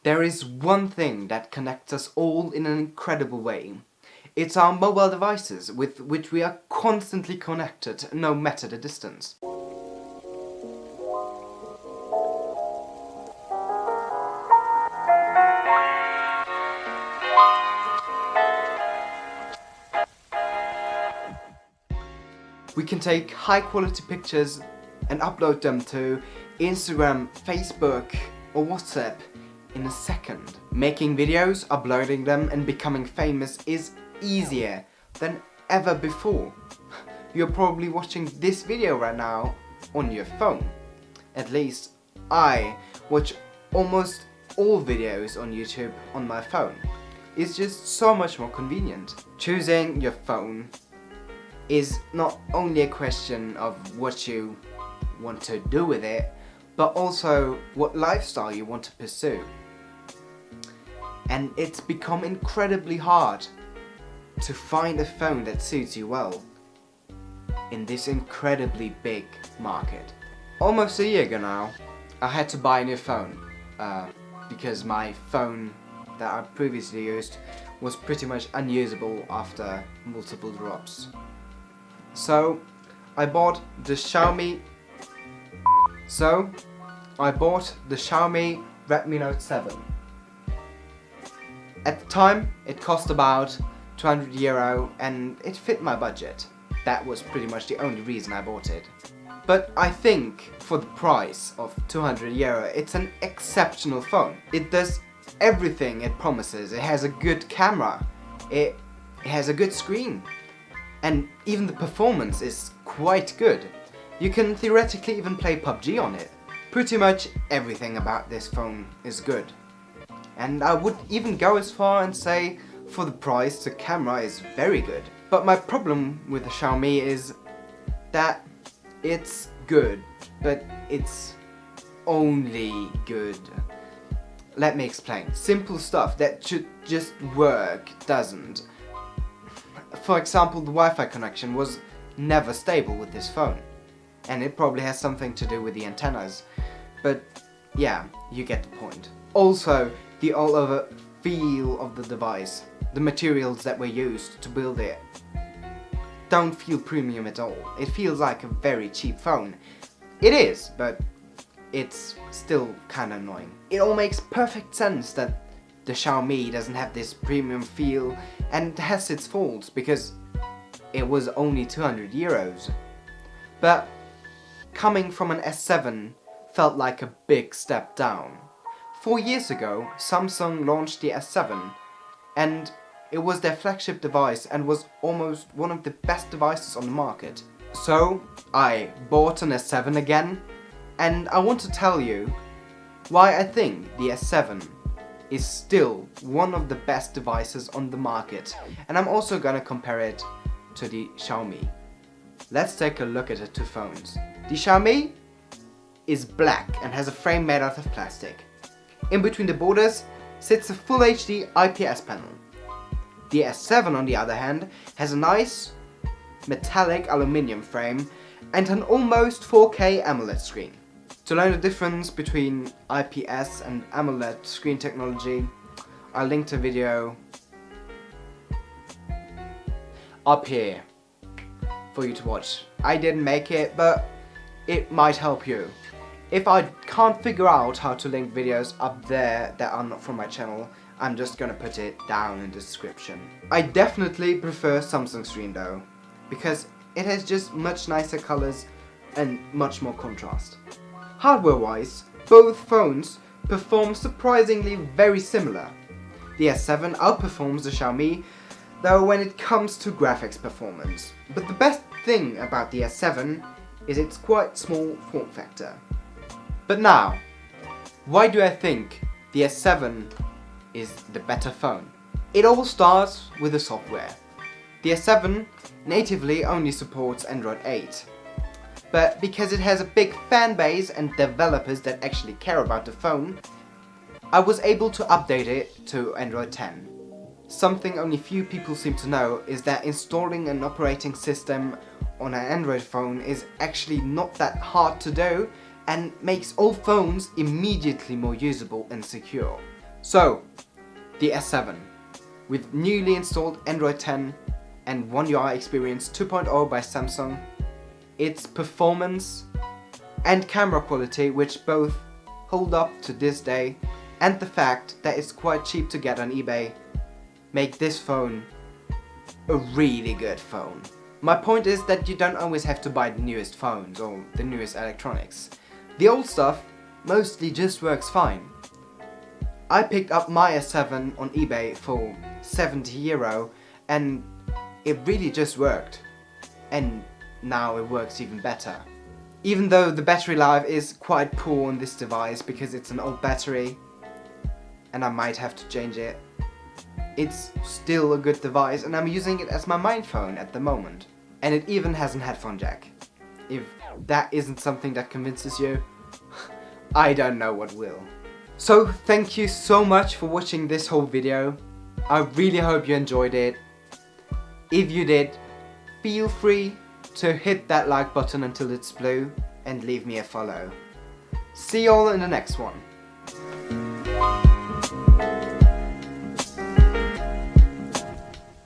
There is one thing that connects us all in an incredible way. It's our mobile devices with which we are constantly connected, no matter the distance. We can take high quality pictures and upload them to Instagram, Facebook or WhatsApp in a second. Making videos, uploading them and becoming famous is easier than ever before. You're probably watching this video right now on your phone. At least I watch almost all videos on YouTube on my phone. It's just so much more convenient. Choosing your phone is not only a question of what you want to do with it, but also what lifestyle you want to pursue. And it's become incredibly hard to find a phone that suits you well in this incredibly big market. Almost a year ago now, I had to buy a new phone because my phone that I previously used was pretty much unusable after multiple drops. So I bought the Xiaomi Redmi Note 7. At the time, it cost about €200 and it fit my budget. That was pretty much the only reason I bought it. But I think for the price of €200, it's an exceptional phone. It does everything it promises. It has a good camera. It has a good screen. And even the performance is quite good. You can theoretically even play PUBG on it. Pretty much everything about this phone is good. And I would even go as far and say, for the price, the camera is very good. But my problem with the Xiaomi is that it's good, but it's only good. Let me explain. Simple stuff that should just work doesn't. For example, the Wi-Fi connection was never stable with this phone. And it probably has something to do with the antennas. But yeah, you get the point. Also, the all-over feel of the device, the materials that were used to build it, don't feel premium at all. It feels like a very cheap phone. It is, but it's still kinda annoying. It all makes perfect sense that the Xiaomi doesn't have this premium feel and has its faults because it was only €200. But coming from an S7 felt like a big step down. 4 years ago, Samsung launched the S7 and it was their flagship device and was almost one of the best devices on the market. So I bought an S7 again and I want to tell you why I think the S7 is still one of the best devices on the market, and I'm also gonna compare it to the Xiaomi. Let's take a look at the two phones. The Xiaomi is black and has a frame made out of plastic. In between the borders sits a Full HD IPS panel. The S7 on the other hand has a nice metallic aluminium frame and an almost 4K AMOLED screen. To learn the difference between IPS and AMOLED screen technology, I linked a video up here for you to watch. I didn't make it, but it might help you. If I can't figure out how to link videos up there that are not from my channel, I'm just gonna put it down in the description. I definitely prefer Samsung screen though, because it has just much nicer colors and much more contrast. Hardware-wise, both phones perform surprisingly very similar. The S7 outperforms the Xiaomi, though when it comes to graphics performance. But the best thing about the S7 is its quite small form factor. But now, why do I think the S7 is the better phone? It all starts with the software. The S7 natively only supports Android 8. But because it has a big fan base and developers that actually care about the phone, I was able to update it to Android 10. Something only few people seem to know is that installing an operating system on an Android phone is actually not that hard to do and makes all phones immediately more usable and secure. So, the S7, with newly installed Android 10 and One UI Experience 2.0 by Samsung, its performance and camera quality, which both hold up to this day, and the fact that it's quite cheap to get on eBay, make this phone a really good phone. My point is that you don't always have to buy the newest phones or the newest electronics. The old stuff mostly just works fine. I picked up my S7 on eBay for €70 and it really just worked. And now it works even better. Even though the battery life is quite poor on this device because it's an old battery and I might have to change it, it's still a good device and I'm using it as my main phone at the moment. And it even has an headphone jack. If that isn't something that convinces you, I don't know what will. So thank you so much for watching this whole video. I really hope you enjoyed it. If you did, feel free to hit that like button until it's blue and leave me a follow. See you all in the next one.